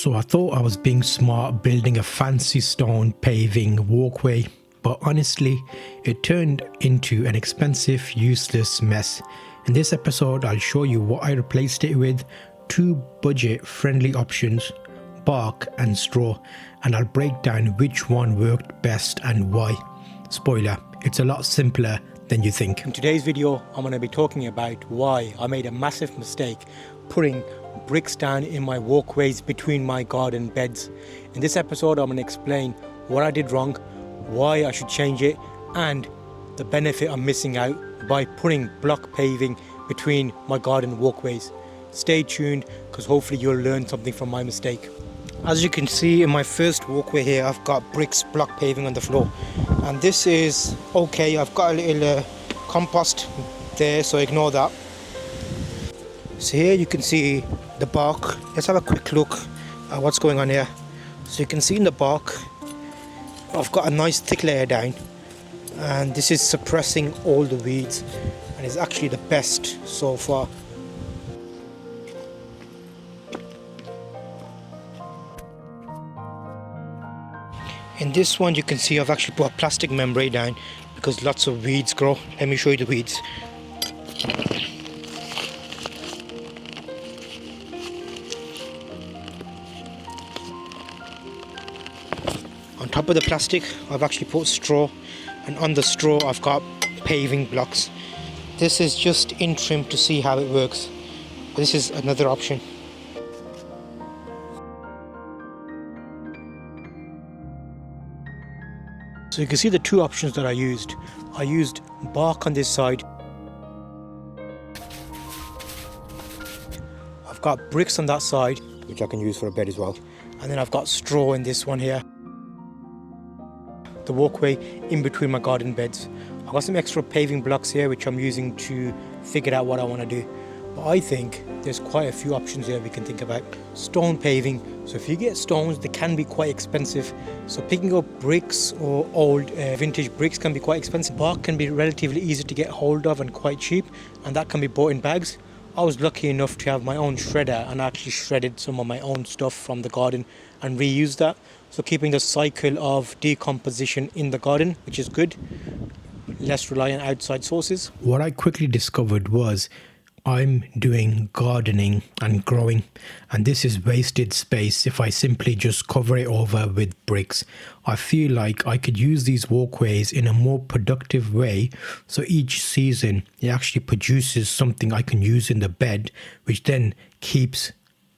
So I thought I was being smart building a fancy stone paving walkway, but honestly, it turned into an expensive, useless mess. In this episode, I'll show you what I replaced it with, two budget-friendly options, bark and straw, and I'll break down which one worked best and why. Spoiler, it's a lot simpler than you think. In today's video, I'm going to be talking about why I made a massive mistake putting bricks down in my walkways between my garden beds. In this episode, I'm going to explain what I did wrong, why I should change it, and the benefit I'm missing out by putting block paving between my garden walkways. Stay tuned, because hopefully you'll learn something from my mistake. As you can see in my first walkway here, I've got bricks block paving on the floor, and this is okay. I've got a little compost there, so ignore that. So here you can see the bark. Let's have a quick look at what's going on here. So you can see in the bark, I've got a nice thick layer down, and this is suppressing all the weeds, and it's actually the best so far. In this one you can see I've actually put a plastic membrane down because lots of weeds grow. Let me show you the weeds. On top of the plastic I've actually put straw, and on the straw I've got paving blocks. This is just interim to see how it works. This is another option. So you can see the two options that I used. I used bark on this side. I've got bricks on that side, which I can use for a bed as well. And then I've got straw in this one here. The walkway in between my garden beds. I've got some extra paving blocks here, which I'm using to figure out what I want to do. But I think there's quite a few options here we can think about. Stone paving. So if you get stones, they can be quite expensive. So picking up bricks or old vintage bricks can be quite expensive. Bark can be relatively easy to get hold of and quite cheap, and that can be bought in bags. I was lucky enough to have my own shredder, and I actually shredded some of my own stuff from the garden and reused that. So keeping the cycle of decomposition in the garden, which is good. Less reliant on outside sources. What I quickly discovered was I'm doing gardening and growing, and this is wasted space if I simply just cover it over with bricks. I feel like I could use these walkways in a more productive way, so each season it actually produces something I can use in the bed, which then keeps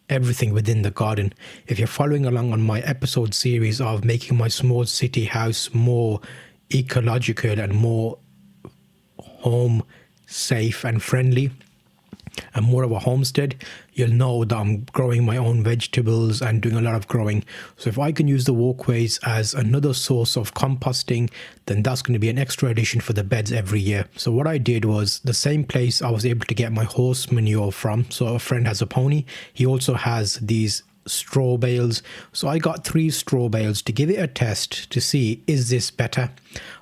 everything within the garden. If you're following along on my episode series of making my small city house more ecological and more home safe and friendly, and more of a homestead, you'll know that I'm growing my own vegetables and doing a lot of growing. So if I can use the walkways as another source of composting, then that's going to be an extra addition for the beds every year. So what I did was the same place I was able to get my horse manure from. So a friend has a pony. He also has these straw bales, so I got 3 straw bales to give it a test to see, is this better?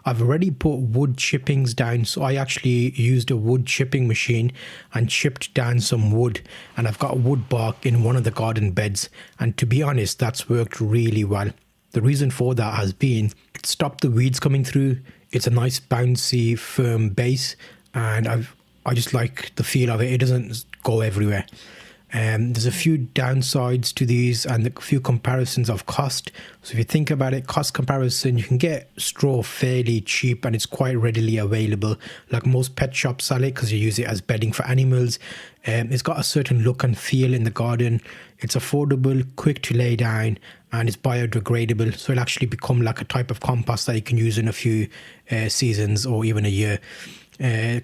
I've already put wood chippings down, so I actually used a wood chipping machine and chipped down some wood, and I've got wood bark in one of the garden beds, and to be honest, that's worked really well. The reason for that has been it stopped the weeds coming through. It's a nice bouncy firm base, and I just like the feel of it. It doesn't go everywhere. There's a few downsides to these and a few comparisons of cost. So if you think about it, cost comparison, you can get straw fairly cheap and it's quite readily available. Like most pet shops sell it because you use it as bedding for animals. It's got a certain look and feel in the garden. It's affordable, quick to lay down, and it's biodegradable. So it'll actually become like a type of compost that you can use in a few seasons or even a year.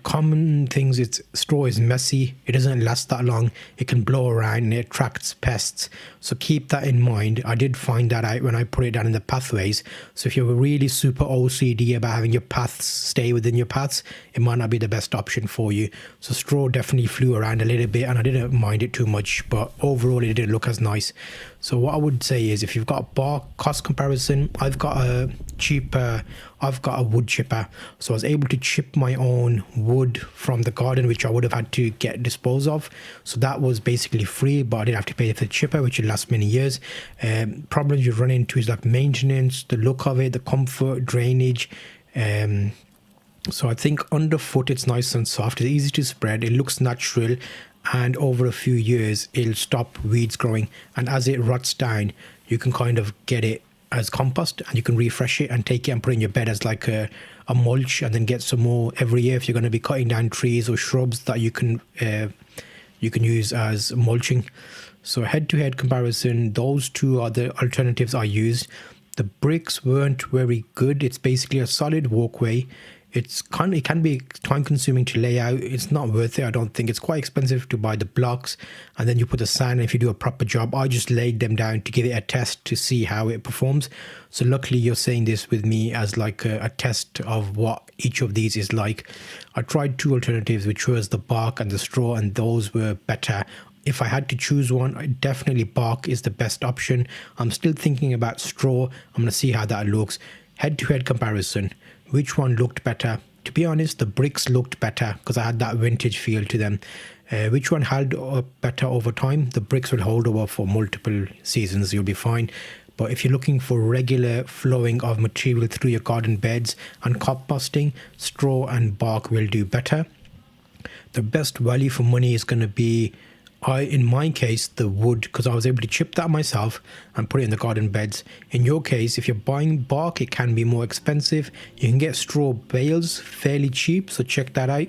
Common things, it's straw is messy, it doesn't last that long, it can blow around and it attracts pests, so keep that in mind. I did find that out when I put it down in the pathways. So if you're really super OCD about having your paths stay within your paths, it might not be the best option for you. So straw definitely flew around a little bit and I didn't mind it too much, but overall it didn't look as nice. So what I would say is, if you've got a bark cost comparison, I've got a cheaper I've got a wood chipper, so I was able to chip my own wood from the garden, which I would have had to get dispose of. So that was basically free, but I didn't have to pay for the chipper, which would last many years. Problems you run into is like maintenance, the look of it, the comfort, drainage. So I think underfoot it's nice and soft, it's easy to spread, it looks natural, and over a few years it'll stop weeds growing, and as it rots down you can kind of get it as compost, and you can refresh it and take it and put it in your bed as like a mulch, and then get some more every year if you're going to be cutting down trees or shrubs that you can use as mulching. So head-to-head comparison, those two are the alternatives I used. The bricks weren't very good. It's basically a solid walkway. It can be time consuming to lay out. It's not worth it. I don't think it's quite expensive to buy the blocks, and then you put the sand. If you do a proper job, I just laid them down to give it a test to see how it performs. So luckily you're saying this with me as like a test of what each of these is like. I tried two alternatives, which was the bark and the straw, and those were better. If I had to choose one, definitely bark is the best option. I'm still thinking about straw. I'm going to see how that looks. Head-to-head comparison. Which one looked better? To be honest, the bricks looked better because I had that vintage feel to them. Which one held up better over time? The bricks will hold over for multiple seasons. You'll be fine. But if you're looking for regular flowing of material through your garden beds and composting, straw and bark will do better. The best value for money is going to be, in my case, the wood, because I was able to chip that myself and put it in the garden beds. In your case, if you're buying bark, it can be more expensive. You can get straw bales fairly cheap, so check that out.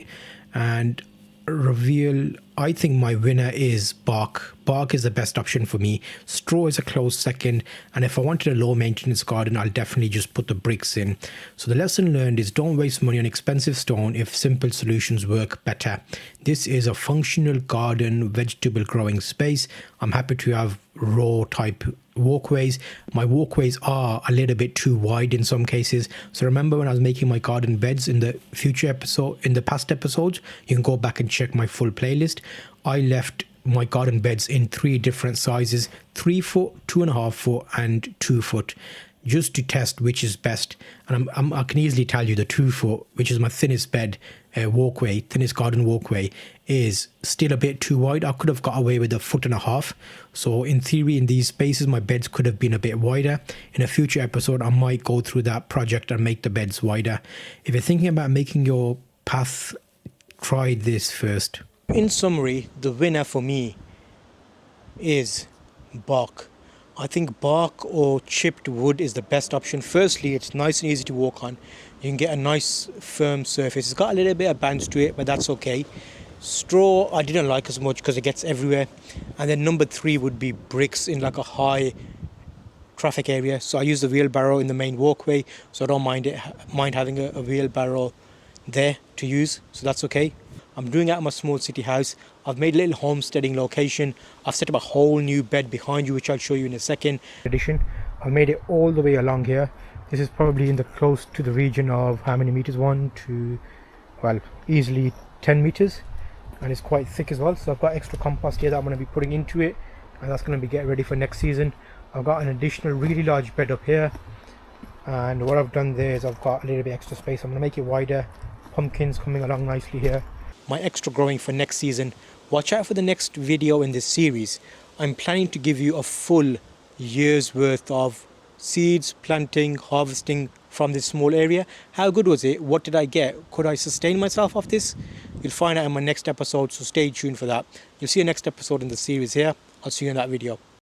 And reveal, I think my winner is bark. Bark is the best option for me. Straw is a close second, and if I wanted a low maintenance garden, I'll definitely just put the bricks in. So the lesson learned is don't waste money on expensive stone if simple solutions work better. This is a functional garden vegetable growing space. I'm happy to have raw type walkways. My walkways are a little bit too wide in some cases. So remember when I was making my garden beds in the past episodes, you can go back and check my full playlist. I left my garden beds in 3 different sizes: 3 foot, 2.5 foot, and 2 foot, just to test which is best. And I can easily tell you the 2 foot, which is my thinnest bed thinnest garden walkway, is still a bit too wide. I could have got away with 1.5 foot. So in theory, in these spaces, my beds could have been a bit wider. In a future episode, I might go through that project and make the beds wider. If you're thinking about making your path, try this first. In summary, the winner for me is bark. I think bark or chipped wood is the best option. Firstly, it's nice and easy to walk on. You can get a nice firm surface. It's got a little bit of bounce to it, but that's okay. Straw I didn't like as much because it gets everywhere. And then number 3 would be bricks in like a high traffic area. So I use the wheelbarrow in the main walkway, so I don't mind having a wheelbarrow there to use, so that's okay. I'm doing it at my small city house. I've made a little homesteading location. I've set up a whole new bed behind you, which I'll show you in a second. Addition, I've made it all the way along here. This is probably close to the region of how many meters? Easily 10 meters, and it's quite thick as well. So I've got extra compost here that I'm going to be putting into it, and that's going to be getting ready for next season. I've got an additional really large bed up here, and what I've done there is I've got a little bit extra space. I'm going to make it wider. Pumpkins coming along nicely here. My extra growing for next season. Watch out for the next video in this series. I'm planning to give you a full year's worth of seeds, planting, harvesting from this small area. How good was it? What did I get? Could I sustain myself off this? You'll find out in my next episode, so stay tuned for that. You'll see a next episode in the series here. I'll see you in that video.